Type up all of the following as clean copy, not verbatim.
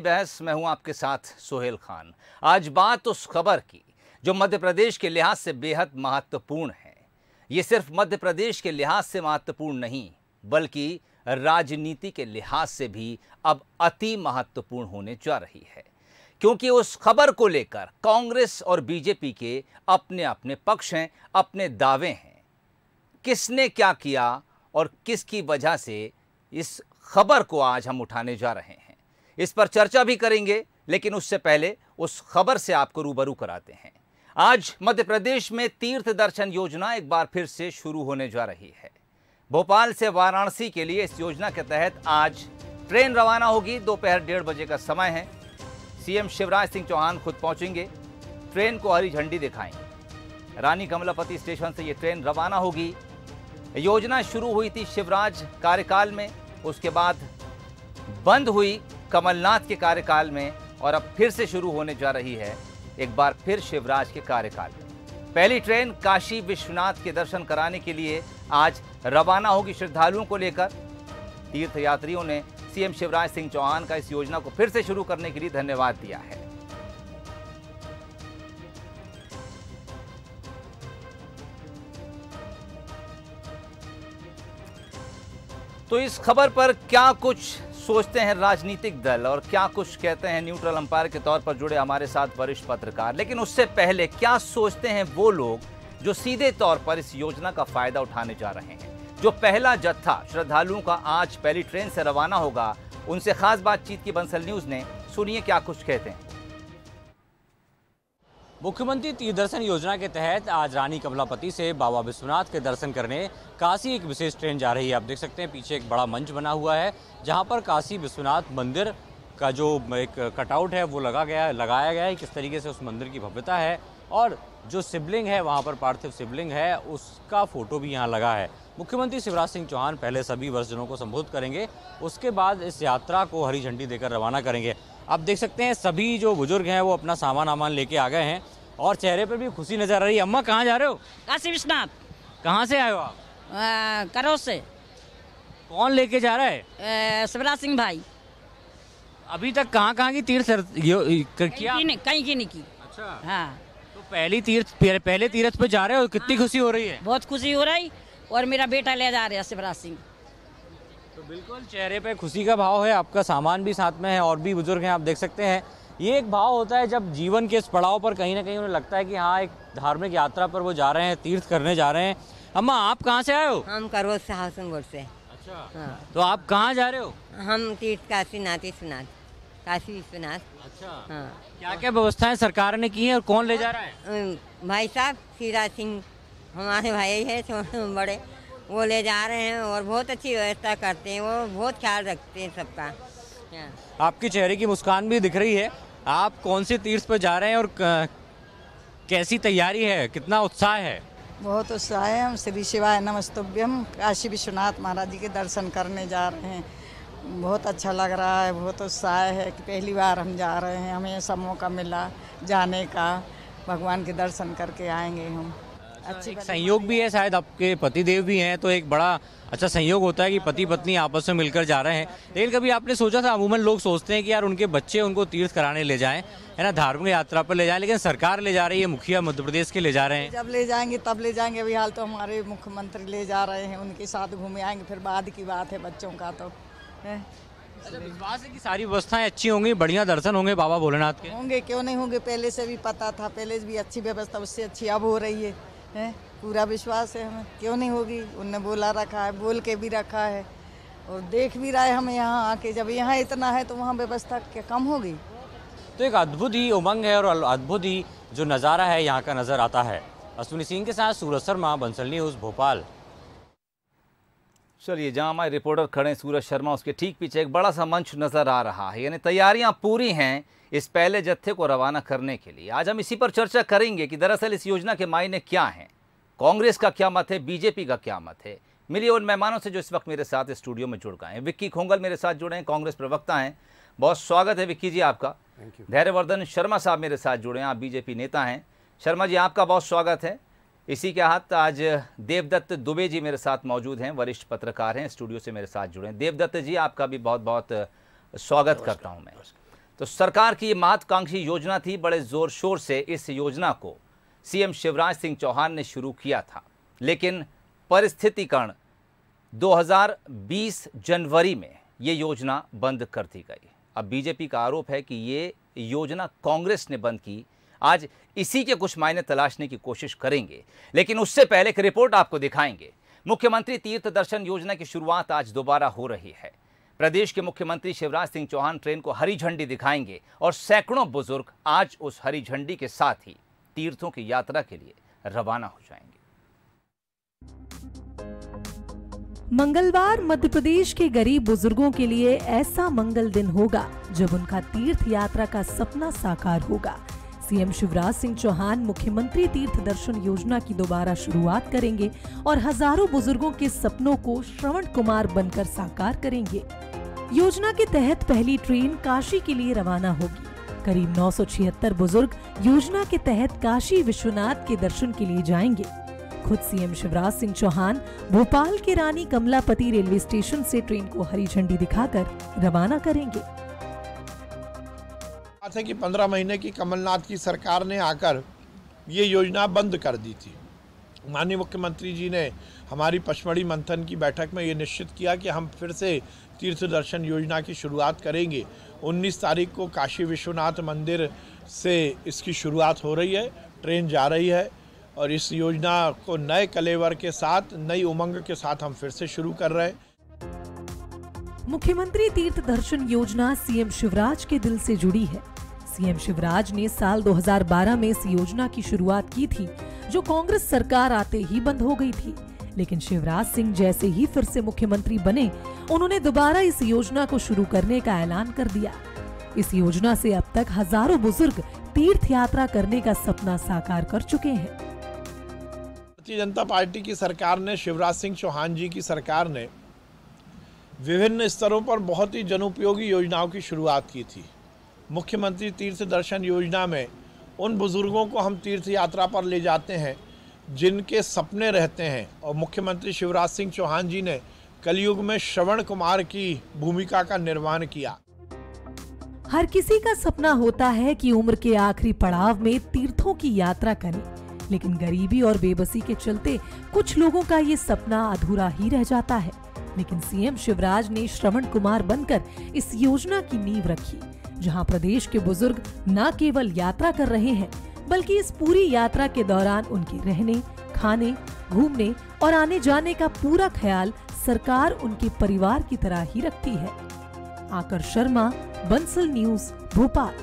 बहस में हूं आपके साथ सोहेल खान। आज बात उस खबर की जो मध्य प्रदेश के लिहाज से बेहद महत्वपूर्ण है। ये सिर्फ मध्य प्रदेश के लिहाज से महत्वपूर्ण नहीं, बल्कि राजनीति के लिहाज से भी अब अति महत्वपूर्ण होने जा रही है, क्योंकि उस खबर को लेकर कांग्रेस और बीजेपी के अपने अपने पक्ष हैं, अपने दावे हैं। किसने क्या किया और किसकी वजह से इस खबर को आज हम उठाने जा रहे हैं, इस पर चर्चा भी करेंगे। लेकिन उससे पहले उस खबर से आपको रूबरू कराते हैं। आज मध्य प्रदेश में तीर्थ दर्शन योजना एक बार फिर से शुरू होने जा रही है। भोपाल से वाराणसी के लिए इस योजना के तहत आज ट्रेन रवाना होगी। दोपहर 1:30 बजे का समय है। सीएम शिवराज सिंह चौहान खुद पहुंचेंगे, ट्रेन को हरी झंडी दिखाएंगे। रानी कमलापति स्टेशन से ये ट्रेन रवाना होगी। योजना शुरू हुई थी शिवराज कार्यकाल में, उसके बाद बंद हुई कमलनाथ के कार्यकाल में और अब फिर से शुरू होने जा रही है एक बार फिर शिवराज के कार्यकाल में। पहली ट्रेन काशी विश्वनाथ के दर्शन कराने के लिए आज रवाना होगी। श्रद्धालुओं को लेकर तीर्थयात्रियों ने सीएम शिवराज सिंह चौहान का इस योजना को फिर से शुरू करने के लिए धन्यवाद दिया है। तो इस खबर पर क्या कुछ सोचते हैं राजनीतिक दल और क्या कुछ कहते हैं न्यूट्रल अंपायर के तौर पर जुड़े हमारे साथ वरिष्ठ पत्रकार। लेकिन उससे पहले क्या सोचते हैं वो लोग जो सीधे तौर पर इस योजना का फायदा उठाने जा रहे हैं। जो पहला जत्था श्रद्धालुओं का आज पहली ट्रेन से रवाना होगा, उनसे खास बातचीत की बंसल न्यूज ने। सुनिए क्या कुछ कहते हैं। मुख्यमंत्री तीर्थ दर्शन योजना के तहत आज रानी कमलापति से बाबा विश्वनाथ के दर्शन करने काशी एक विशेष ट्रेन जा रही है। आप देख सकते हैं पीछे एक बड़ा मंच बना हुआ है, जहां पर काशी विश्वनाथ मंदिर का जो एक कटआउट है वो लगाया गया है। किस तरीके से उस मंदिर की भव्यता है और जो शिवलिंग है वहाँ पर पार्थिव शिवलिंग है उसका फोटो भी यहाँ लगा है। मुख्यमंत्री शिवराज सिंह चौहान पहले सभी वर्षजनों को संबोधित करेंगे, उसके बाद इस यात्रा को हरी झंडी देकर रवाना करेंगे। आप देख सकते हैं सभी जो बुजुर्ग हैं वो अपना सामान लेके आ गए हैं और चेहरे पर भी खुशी नजर आ रही है। अम्मा कहाँ जा रहे हो? काशी विश्वनाथ। कहाँ से आए हो आप? करोल से। कौन लेके जा रहा है? शिवराज सिंह भाई। अभी तक कहाँ की तीर्थ किया? कहीं की नहीं की। अच्छा, हाँ। तो पहले तीर्थ पे जा रहे हो, कितनी खुशी हो रही है? बहुत खुशी हो रही और मेरा बेटा ले जा रहा है शिवराज सिंह। तो बिल्कुल चेहरे पे खुशी का भाव है, आपका सामान भी साथ में है और भी बुजुर्ग हैं। आप देख सकते हैं ये एक भाव होता है जब जीवन के इस पड़ाव पर कहीं ना कहीं उन्हें लगता है कि हाँ एक धार्मिक यात्रा पर वो जा रहे हैं, तीर्थ करने जा रहे हैं। अम्मा आप कहाँ से आए हो? हम करोल से हासनगढ़ से। अच्छा, हाँ। तो आप कहाँ जा रहे हो? हम तीर्थ काशी विश्वनाथ। अच्छा, हाँ। क्या क्या व्यवस्थाएं सरकार ने की है और कौन ले जा रहा है? भाई साहब शिवराज सिंह हमारे भाई है छोटे बड़े, वो ले जा रहे हैं और बहुत अच्छी व्यवस्था करते हैं। वो बहुत ख्याल रखते हैं सबका। आपके चेहरे की मुस्कान भी दिख रही है। आप कौन से तीर्थ पर जा रहे हैं और कैसी तैयारी है, कितना उत्साह है? बहुत उत्साह है। हम श्री शिवाय नमस्तुभ्यम काशी विश्वनाथ महाराज जी के दर्शन करने जा रहे हैं। बहुत अच्छा लग रहा है, बहुत उत्साह है कि पहली बार हम जा रहे हैं, हमें ऐसा मौका मिला जाने का। भगवान के दर्शन करके आएंगे हम। अच्छा, एक संयोग भी है, शायद आपके पतिदेव भी हैं, तो एक बड़ा अच्छा संयोग होता है कि पति पत्नी आपस में मिलकर जा रहे हैं। लेकिन कभी आपने सोचा था, अमूमन लोग सोचते हैं कि यार उनके बच्चे उनको तीर्थ कराने ले जाएं, है ना, धार्मिक यात्रा पर ले जाएं, लेकिन सरकार ले जा रही है, मुखिया मध्य प्रदेश के ले जा रहे हैं। जब ले जाएंगे तब ले जाएंगे। अभी हाल तो हमारे मुख्यमंत्री ले जा रहे हैं, उनके साथ घूमे आएंगे, फिर बाद की बात है बच्चों का तो है। अच्छा, विश्वास है कि सारी व्यवस्थाएं अच्छी होंगी, बढ़िया दर्शन होंगे बाबा भोलेनाथ के? होंगे, क्यों नहीं होंगे। पहले से भी पता था, पहले भी अच्छी व्यवस्था उससे अच्छी अब हो रही है। पूरा विश्वास है हमें, क्यों नहीं होगी। उनने बोला रखा है, बोल के भी रखा है और देख भी रहा है हमें यहाँ आके। जब यहाँ इतना है तो वहाँ व्यवस्था क्या कम होगी। तो एक अद्भुत ही उमंग है और अद्भुत ही जो नज़ारा है यहाँ का नज़र आता है। अश्विनी सिंह के साथ सूरज शर्मा, बंसल न्यूज़, भोपाल। चलिए, जहां हमारे रिपोर्टर खड़े हैं सूरज शर्मा, उसके ठीक पीछे एक बड़ा सा मंच नजर आ रहा है। यानी तैयारियां पूरी हैं इस पहले जत्थे को रवाना करने के लिए। आज हम इसी पर चर्चा करेंगे कि दरअसल इस योजना के मायने क्या हैं, कांग्रेस का क्या मत है, बीजेपी का क्या मत है। मिलिए उन मेहमानों से जो इस वक्त मेरे साथ स्टूडियो में जुड़ गए हैं। विक्की खोंगल मेरे साथ जुड़े हैं, कांग्रेस प्रवक्ता हैं। बहुत स्वागत है विक्की जी आपका। धैर्यवर्धन शर्मा साहब मेरे साथ जुड़े हैं, आप बीजेपी नेता हैं। शर्मा जी आपका बहुत स्वागत है। इसी के हाथ आज देवदत्त दुबे जी मेरे साथ मौजूद हैं, वरिष्ठ पत्रकार हैं, स्टूडियो से मेरे साथ जुड़े हैं। देवदत्त जी आपका भी बहुत बहुत स्वागत करता हूं मैं। तो सरकार की ये महत्वाकांक्षी योजना थी। बड़े जोर शोर से इस योजना को सीएम शिवराज सिंह चौहान ने शुरू किया था, लेकिन परिस्थितिकरण 2020 जनवरी में ये योजना बंद कर दी गई। अब बीजेपी का आरोप है कि ये योजना कांग्रेस ने बंद की। आज इसी के कुछ मायने तलाशने की कोशिश करेंगे, लेकिन उससे पहले एक रिपोर्ट आपको दिखाएंगे। मुख्यमंत्री तीर्थ दर्शन योजना की शुरुआत आज दोबारा हो रही है। प्रदेश के मुख्यमंत्री शिवराज सिंह चौहान ट्रेन को हरी झंडी दिखाएंगे और सैकड़ों बुजुर्ग आज उस हरी झंडी के साथ ही तीर्थों की यात्रा के लिए रवाना हो जाएंगे। मंगलवार मध्य प्रदेश के गरीब बुजुर्गों के लिए ऐसा मंगल दिन होगा जब उनका तीर्थ यात्रा का सपना साकार होगा। सीएम शिवराज सिंह चौहान मुख्यमंत्री तीर्थ दर्शन योजना की दोबारा शुरुआत करेंगे और हजारों बुजुर्गों के सपनों को श्रवण कुमार बनकर साकार करेंगे। योजना के तहत पहली ट्रेन काशी के लिए रवाना होगी। करीब 976 बुजुर्ग योजना के तहत काशी विश्वनाथ के दर्शन के लिए जाएंगे। खुद सीएम शिवराज सिंह चौहान भोपाल के रानी कमलापति रेलवे स्टेशन से ट्रेन को हरी झंडी दिखाकर रवाना करेंगे। बात है कि 15 महीने की कमलनाथ की सरकार ने आकर ये योजना बंद कर दी थी। माननीय मुख्यमंत्री जी ने हमारी पचमढ़ी मंथन की बैठक में ये निश्चित किया कि हम फिर से तीर्थ दर्शन योजना की शुरुआत करेंगे। 19 तारीख को काशी विश्वनाथ मंदिर से इसकी शुरुआत हो रही है, ट्रेन जा रही है और इस योजना को नए कलेवर के साथ, नई उमंग के साथ हम फिर से शुरू कर रहे हैं। मुख्यमंत्री तीर्थ दर्शन योजना सीएम शिवराज के दिल से जुड़ी है। सीएम शिवराज ने साल 2012 में इस योजना की शुरुआत की थी, जो कांग्रेस सरकार आते ही बंद हो गई थी। लेकिन शिवराज सिंह जैसे ही फिर से मुख्यमंत्री बने, उन्होंने दोबारा इस योजना को शुरू करने का ऐलान कर दिया। इस योजना से अब तक हजारों बुजुर्ग तीर्थ यात्रा करने का सपना साकार कर चुके हैं। भारतीय जनता पार्टी की सरकार ने, शिवराज सिंह चौहान जी की सरकार ने विभिन्न स्तरों पर बहुत ही जनोपयोगी योजनाओं की शुरुआत की थी। मुख्यमंत्री तीर्थ दर्शन योजना में उन बुजुर्गों को हम तीर्थ यात्रा पर ले जाते हैं जिनके सपने रहते हैं, और मुख्यमंत्री शिवराज सिंह चौहान जी ने कलयुग में श्रवण कुमार की भूमिका का निर्माण किया। हर किसी का सपना होता है कि उम्र के आखिरी पड़ाव में तीर्थों की यात्रा करें, लेकिन गरीबी और बेबसी के चलते कुछ लोगों का ये सपना अधूरा ही रह जाता है। लेकिन सीएम शिवराज ने श्रवण कुमार बनकर इस योजना की नींव रखी, जहां प्रदेश के बुजुर्ग न केवल यात्रा कर रहे हैं, बल्कि इस पूरी यात्रा के दौरान उनके रहने, खाने, घूमने और आने जाने का पूरा ख्याल सरकार उनके परिवार की तरह ही रखती है। आकर शर्मा, बंसल न्यूज, भोपाल।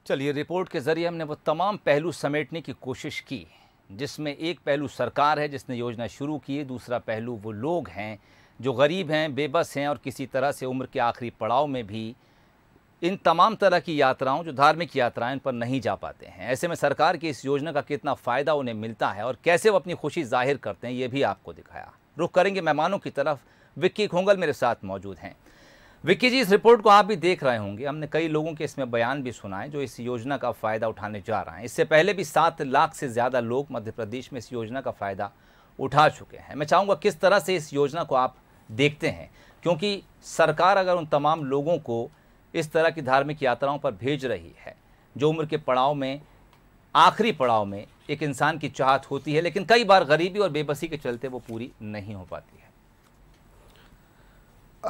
चलिए, रिपोर्ट के जरिए हमने वो तमाम पहलू समेटने की कोशिश की, जिसमें एक पहलू सरकार है जिसने योजना शुरू की है, दूसरा पहलू वो लोग हैं जो गरीब हैं, बेबस हैं और किसी तरह से उम्र के आखिरी पड़ाव में भी इन तमाम तरह की यात्राओं, जो धार्मिक यात्राएं, पर नहीं जा पाते हैं। ऐसे में सरकार की इस योजना का कितना फ़ायदा उन्हें मिलता है और कैसे वो अपनी खुशी जाहिर करते हैं, ये भी आपको दिखाया। रुख करेंगे मेहमानों की तरफ। विक्की खोंगल मेरे साथ मौजूद हैं। विक्की जी, इस रिपोर्ट को आप भी देख रहे होंगे। हमने कई लोगों के इसमें बयान भी सुनाए जो इस योजना का फ़ायदा उठाने जा रहे हैं। इससे पहले भी 7 लाख से ज़्यादा लोग मध्य प्रदेश में इस योजना का फ़ायदा उठा चुके हैं। मैं चाहूँगा किस तरह से इस योजना को आप देखते हैं, क्योंकि सरकार अगर उन तमाम लोगों को इस तरह की धार्मिक यात्राओं पर भेज रही है, जो उम्र के पड़ाव में, आखिरी पड़ाव में एक इंसान की चाहत होती है, लेकिन कई बार गरीबी और बेबसी के चलते वो पूरी नहीं हो पाती है।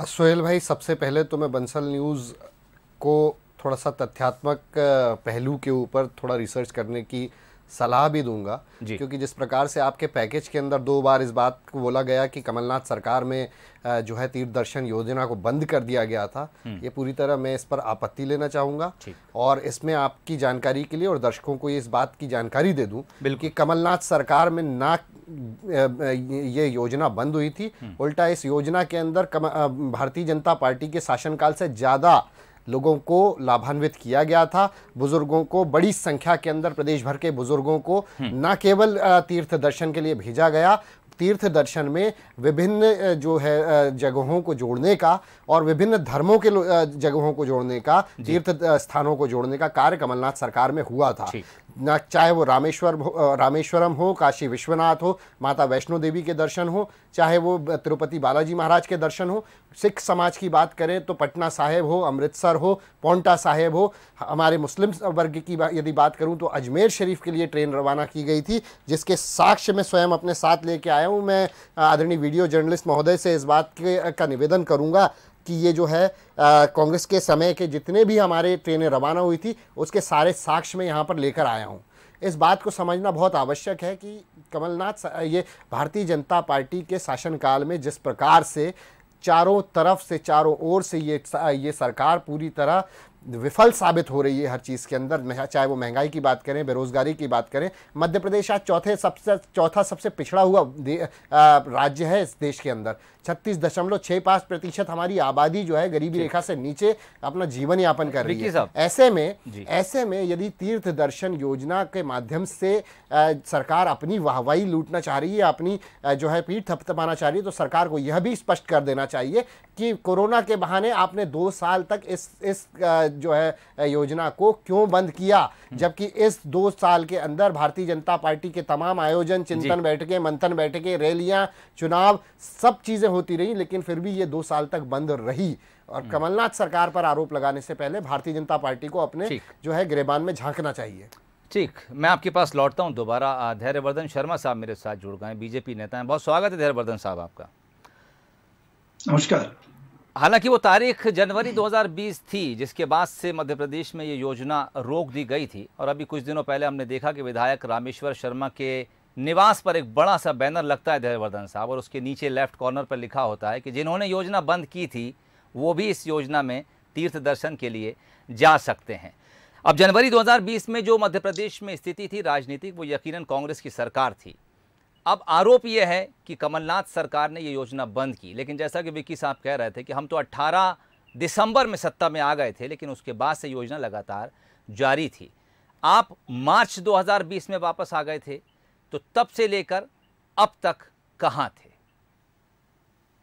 सोहेल भाई, सबसे पहले तो मैं बंसल न्यूज़ को थोड़ा सा तथ्यात्मक पहलू के ऊपर थोड़ा रिसर्च करने की सलाह भी दूंगा, क्योंकि जिस प्रकार से आपके पैकेज के अंदर 2 बार इस बात को बोला गया कि कमलनाथ सरकार में जो है तीर्थ दर्शन योजना को बंद कर दिया गया था, ये पूरी तरह मैं इस पर आपत्ति लेना चाहूँगा। और इसमें आपकी जानकारी के लिए और दर्शकों को इस बात की जानकारी दे दूँ कि कमलनाथ सरकार में ना ये योजना बंद हुई थी, उल्टा इस योजना के अंदर भारतीय जनता पार्टी के शासनकाल से ज़्यादा लोगों को लाभान्वित किया गया था। बुजुर्गों को बड़ी संख्या के अंदर, प्रदेश भर के बुजुर्गों को न केवल तीर्थ दर्शन के लिए भेजा गया, तीर्थ दर्शन में विभिन्न जो है जगहों को जोड़ने का और विभिन्न धर्मों के जगहों को जोड़ने का, तीर्थ स्थानों को जोड़ने का कार्य कमलनाथ सरकार में हुआ था। ना, चाहे वो रामेश्वरम हो, काशी विश्वनाथ हो, माता वैष्णो देवी के दर्शन हो, चाहे वो तिरुपति बालाजी महाराज के दर्शन हो, सिख समाज की बात करें तो पटना साहिब हो, अमृतसर हो, पौंटा साहिब हो, हमारे मुस्लिम वर्ग की यदि बात करूं तो अजमेर शरीफ के लिए ट्रेन रवाना की गई थी, जिसके साक्ष्य मैं स्वयं अपने साथ लेके आया हूं। मैं आदरणीय वीडियो जर्नलिस्ट महोदय से इस बात का निवेदन करूंगा कि ये जो है कांग्रेस के समय के जितने भी हमारे ट्रेनें रवाना हुई थी उसके सारे साक्ष्य मैं यहाँ पर लेकर आया हूँ। इस बात को समझना बहुत आवश्यक है कि कमलनाथ, ये भारतीय जनता पार्टी के शासनकाल में जिस प्रकार से चारों तरफ से, चारों ओर से ये सरकार पूरी तरह विफल साबित हो रही है हर चीज़ के अंदर, चाहे वो महंगाई की बात करें, बेरोजगारी की बात करें। मध्य प्रदेश आज चौथा सबसे पिछड़ा हुआ राज्य है इस देश के अंदर। 36.65% हमारी आबादी जो है गरीबी रेखा से नीचे अपना जीवन यापन कर रही है। ऐसे में यदि तीर्थ दर्शन योजना के माध्यम से सरकार अपनी वाहवाही लूटना चाह रही है, अपनी जो है पीठ थपथपाना चाह रही है, तो सरकार को यह भी स्पष्ट कर देना चाहिए कि कोरोना के बहाने आपने 2 साल तक इस जो है योजना को क्यों बंद किया, जबकि इस 2 साल के अंदर भारतीय जनता पार्टी के तमाम आयोजन, चिंतन बैठकें, मंथन बैठकें, रैलियां, चुनाव, सब चीजें होती रही, लेकिन फिर भी ये 2 साल तक बंद रही। और कमलनाथ सरकार पर आरोप लगाने से पहले भारतीय जनता पार्टी को अपने जो है गिरेबान में झांकना चाहिए। ठीक, मैं आपके पास लौटता हूं दोबारा। धैर्यवर्धन शर्मा साहब मेरे साथ जुड़ गए, बीजेपी नेता हैं। बहुत स्वागत है धैर्यवर्धन साहब आपका। नमस्कार। हालांकि वो तारीख जनवरी 2020 थी जिसके बाद से मध्य प्रदेश में ये योजना रोक दी गई थी, और अभी कुछ दिनों पहले हमने देखा कि विधायक रामेश्वर शर्मा के निवास पर एक बड़ा सा बैनर लगता है धैर्यवर्धन साहब, और उसके नीचे लेफ्ट कॉर्नर पर लिखा होता है कि जिन्होंने योजना बंद की थी वो भी इस योजना में तीर्थ दर्शन के लिए जा सकते हैं। अब जनवरी 2020 में जो मध्य प्रदेश में स्थिति थी राजनीतिक, वो यकीनन कांग्रेस की सरकार थी। अब आरोप ये है कि कमलनाथ सरकार ने ये योजना बंद की, लेकिन जैसा कि विक्की साहब कह रहे थे कि हम तो 18 दिसंबर में सत्ता में आ गए थे, लेकिन उसके बाद से योजना लगातार जारी थी। आप मार्च 2020 में वापस आ गए थे, तो तब से लेकर अब तक कहां थे?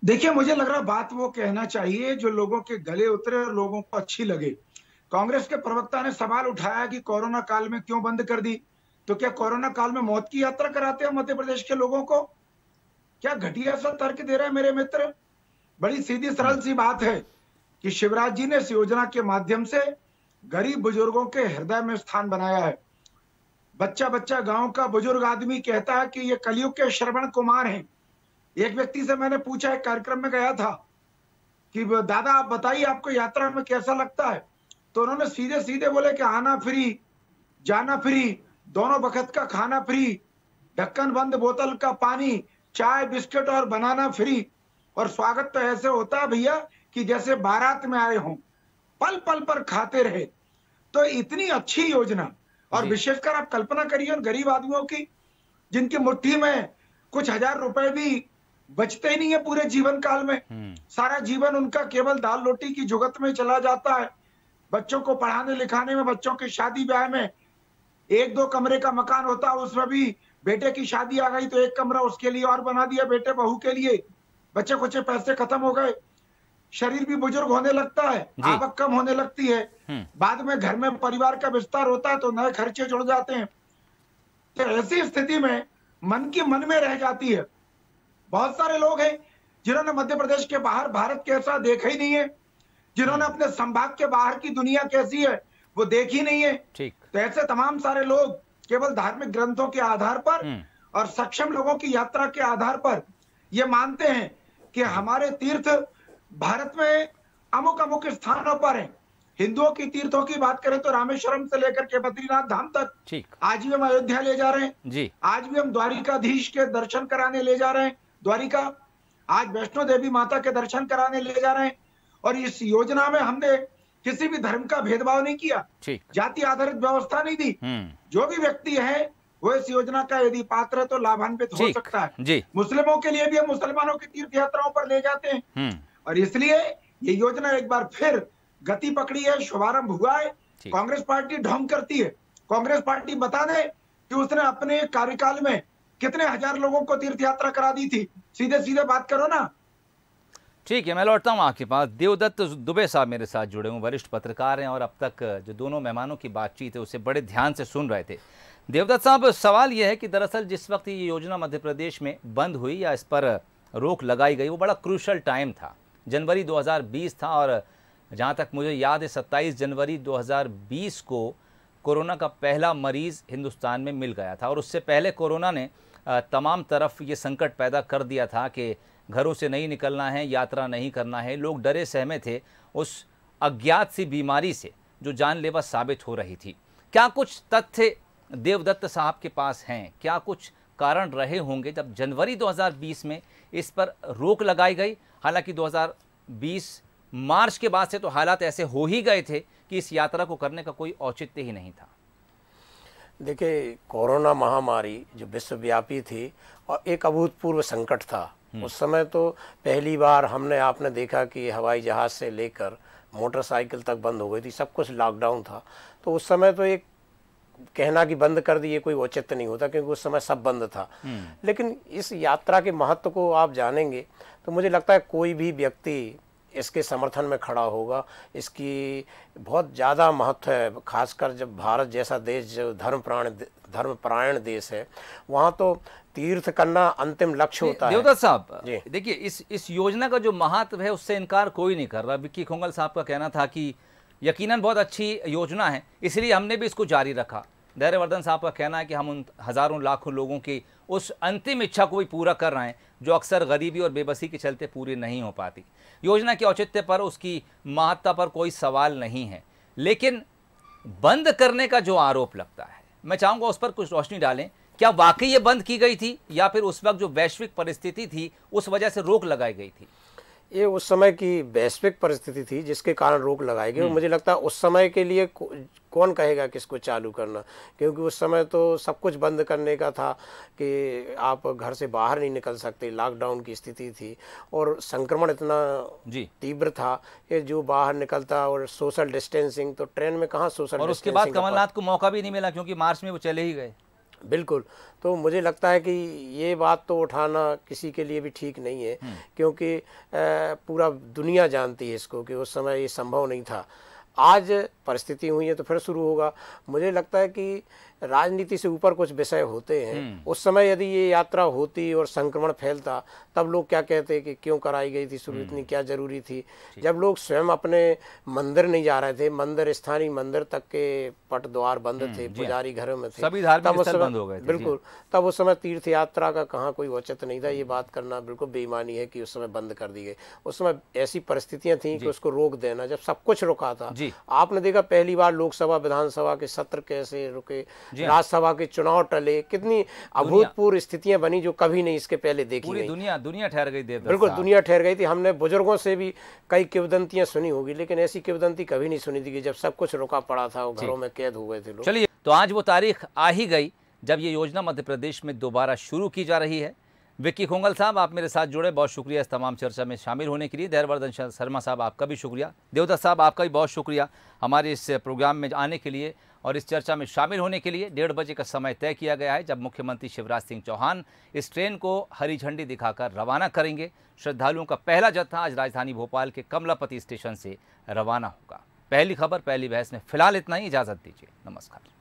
देखिए, मुझे लग रहा बात वो कहना चाहिए जो लोगों के गले उतरे और लोगों को अच्छी लगे। कांग्रेस के प्रवक्ता ने सवाल उठाया कि कोरोना काल में क्यों बंद कर दी, तो क्या कोरोना काल में मौत की यात्रा कराते हैं मध्य प्रदेश के लोगों को? क्या घटिया सा तर्क दे रहे हैं मेरे मित्र। बड़ी सीधी सरल सी बात है कि शिवराज जी ने इस योजना के माध्यम से गरीब बुजुर्गों के हृदय में स्थान बनाया है। बच्चा बच्चा गांव का बुजुर्ग आदमी कहता है कि ये कलयुग के श्रवण कुमार हैं। एक व्यक्ति से मैंने पूछा, एक कार्यक्रम में गया था, कि दादा आप बताइए आपको यात्रा में कैसा लगता है, तो उन्होंने सीधे सीधे बोले कि आना फ्री, जाना फ्री, दोनों वक्त का खाना फ्री, ढक्कन बंद बोतल का पानी, चाय बिस्किट और बनाना फ्री, और स्वागत तो ऐसे होता है भैया कि जैसे बारात में आए हों, पल पल पर खाते रहे। तो इतनी अच्छी योजना, और विशेषकर आप कल्पना करिए उन गरीब आदमियों की जिनकी मुट्ठी में कुछ हजार रुपए भी बचते ही नहीं है पूरे जीवन काल में। सारा जीवन उनका केवल दाल रोटी की जुगत में चला जाता है। बच्चों को पढ़ाने लिखाने में, बच्चों की शादी ब्याह में, 1-2 कमरे का मकान होता है, उसमें भी बेटे की शादी आ गई तो 1 कमरा उसके लिए और बना दिया, बेटे बहू के लिए। बच्चे कुछ पैसे खत्म हो गए, शरीर भी बुजुर्ग होने लगता है, आवक कम होने लगती है, बाद में घर में परिवार का विस्तार होता है तो नए खर्चे जुड़ जाते हैं। तो ऐसी स्थिति में मन की मन में रह जाती है। बहुत सारे लोग हैं जिन्होंने मध्य प्रदेश के बाहर भारत कैसा देखा ही नहीं है, जिन्होंने अपने संभाग के बाहर की दुनिया कैसी है वो देखी नहीं है। तो ऐसे तमाम सारे लोग केवल धार्मिक ग्रंथों के आधार पर और सक्षम लोगों की यात्रा के आधार पर ये मानते हैं कि हमारे तीर्थ भारत में अमुक अमुक स्थानों पर हैं। हिंदुओं की तीर्थों की बात करें तो रामेश्वरम से लेकर के बद्रीनाथ धाम तक, आज भी हम अयोध्या ले जा रहे हैं, आज भी हम द्वारिकाधीश के दर्शन कराने ले जा रहे हैं, द्वारिका, आज वैष्णो देवी माता के दर्शन कराने ले जा रहे हैं। और इस योजना में हमने किसी भी धर्म का भेदभाव नहीं किया, जाति आधारित व्यवस्था नहीं दी। जो भी व्यक्ति है वो इस योजना का यदि पात्र है तो लाभान्वित हो सकता है। मुस्लिमों के लिए भी हम मुसलमानों की तीर्थ यात्राओं पर ले जाते हैं, और इसलिए ये योजना एक बार फिर गति पकड़ी है, शुभारंभ हुआ है। कांग्रेस पार्टी ढोंग करती है। कांग्रेस पार्टी बता दे कि उसने अपने कार्यकाल में कितने हजार लोगों को तीर्थ यात्रा करा दी थी। सीधे सीधे बात करो ना। ठीक है, मैं लौटता हूँ आपके पास। देवदत्त दुबे साहब मेरे साथ जुड़े हुए वरिष्ठ पत्रकार हैं और अब तक जो दोनों मेहमानों की बातचीत है उसे बड़े ध्यान से सुन रहे थे। देवदत्त साहब, सवाल यह है कि दरअसल जिस वक्त ये योजना मध्य प्रदेश में बंद हुई या इस पर रोक लगाई गई, वो बड़ा क्रूशल टाइम था। जनवरी 2020 था और जहाँ तक मुझे याद है 27 जनवरी 2020 को कोरोना का पहला मरीज़ हिंदुस्तान में मिल गया था और उससे पहले कोरोना ने तमाम तरफ ये संकट पैदा कर दिया था कि घरों से नहीं निकलना है, यात्रा नहीं करना है। लोग डरे सहमे थे उस अज्ञात सी बीमारी से जो जानलेवा साबित हो रही थी। क्या कुछ तथ्य देवदत्त साहब के पास हैं? क्या कुछ कारण रहे होंगे जब जनवरी 2020 में इस पर रोक लगाई गई? हालांकि 2020 मार्च के बाद से तो हालात ऐसे हो ही गए थे कि इस यात्रा को करने का कोई औचित्य ही नहीं था। देखिए, कोरोना महामारी जो विश्वव्यापी थी और एक अभूतपूर्व संकट था। उस समय तो पहली बार आपने देखा कि हवाई जहाज़ से लेकर मोटरसाइकिल तक बंद हो गई थी, सब कुछ लॉकडाउन था। तो उस समय तो एक कहना कि बंद कर दिए कोई औचित्य नहीं होता, क्योंकि उस समय सब बंद था। लेकिन इस यात्रा के महत्व को आप जानेंगे तो मुझे लगता है कोई भी व्यक्ति इसके समर्थन में खड़ा होगा। इसकी बहुत ज़्यादा महत्व है, खासकर जब भारत जैसा देश जो धर्मपरायण देश है, वहाँ तो तीर्थ करना अंतिम लक्ष्य होता है। देवदत्त साहब, देखिए इस योजना का जो महत्व है उससे इनकार कोई नहीं कर रहा। विक्की खोंगल साहब का कहना था कि यकीनन बहुत अच्छी योजना है, इसलिए हमने भी इसको जारी रखा। धैर्यवर्धन साहब का कहना है कि हम उन हज़ारों लाखों लोगों की उस अंतिम इच्छा को भी पूरा कर रहे हैं जो अक्सर गरीबी और बेबसी के चलते पूरी नहीं हो पाती। योजना के औचित्य पर, उसकी महत्ता पर कोई सवाल नहीं है, लेकिन बंद करने का जो आरोप लगता है, मैं चाहूँगा उस पर कुछ रोशनी डालें। क्या वाकई ये बंद की गई थी या फिर उस वक्त जो वैश्विक परिस्थिति थी उस वजह से रोक लगाई गई थी? ये उस समय की वैश्विक परिस्थिति थी जिसके कारण रोक लगाई गई। मुझे लगता है उस समय के लिए कौन कहेगा किसको चालू करना, क्योंकि उस समय तो सब कुछ बंद करने का था कि आप घर से बाहर नहीं निकल सकते, लॉकडाउन की स्थिति थी और संक्रमण इतना तीव्र था कि जो बाहर निकलता और सोशल डिस्टेंसिंग, तो ट्रेन में कहाँ सोशल डिस्टेंसिंग। और उसके बाद कमलनाथ को मौका भी नहीं मिला क्योंकि मार्च में वो चले ही गए। बिल्कुल। तो मुझे लगता है कि ये बात तो उठाना किसी के लिए भी ठीक नहीं है, क्योंकि पूरा दुनिया जानती है इसको कि उस समय ये संभव नहीं था। आज परिस्थिति हुई है तो फिर शुरू होगा। मुझे लगता है कि राजनीति से ऊपर कुछ विषय होते हैं। उस समय यदि ये यात्रा होती और संक्रमण फैलता तब लोग क्या कहते कि क्यों कराई गई थी शुरू, इतनी क्या जरूरी थी। जब लोग स्वयं अपने मंदिर नहीं जा रहे थे, मंदिर स्थानीय मंदिर तक के पट द्वार बंद थे, पुजारी घरों में थे, सभी धार्मिक स्थल बंद हो गए थे। बिल्कुल, तब उस समय तीर्थ यात्रा का कहाँ कोई औचित्य नहीं था। ये बात करना बिल्कुल बेईमानी है कि उस समय बंद कर दी गई। उस समय ऐसी परिस्थितियां थी कि उसको रोक देना, जब सब कुछ रुका था। आपने देखा पहली बार लोकसभा विधानसभा के सत्र कैसे रुके, राज्यसभा के चुनाव टले, कितनी अभूतपूर्व स्थितियां बनी जो कभी नहीं इसके पहले देखी गई। दुनिया ठहर गई। बिल्कुल, दुनिया ठहर गई थी। हमने बुजुर्गों से भी कई किंवदंतियां सुनी होगी, लेकिन ऐसी किंवदंती कभी नहीं सुनी थी कि जब सब कुछ रुका पड़ा था और घरों में कैद हो गए थे लोग। चलिए, तो आज वो तारीख आ ही गई जब ये योजना मध्य प्रदेश में दोबारा शुरू की जा रही है। विक्की खोंगल साहब, आप मेरे साथ जुड़े, बहुत शुक्रिया इस तमाम चर्चा में शामिल होने के लिए। धैर्यवर्धन शर्मा साहब, आपका भी शुक्रिया। देवदत्त साहब, आपका भी बहुत शुक्रिया हमारे इस प्रोग्राम में आने के लिए और इस चर्चा में शामिल होने के लिए। 1:30 बजे का समय तय किया गया है जब मुख्यमंत्री शिवराज सिंह चौहान इस ट्रेन को हरी झंडी दिखाकर रवाना करेंगे। श्रद्धालुओं का पहला जत्था आज राजधानी भोपाल के कमलापति स्टेशन से रवाना होगा। पहली खबर, पहली बहस में फिलहाल इतना ही। इजाज़त दीजिए, नमस्कार।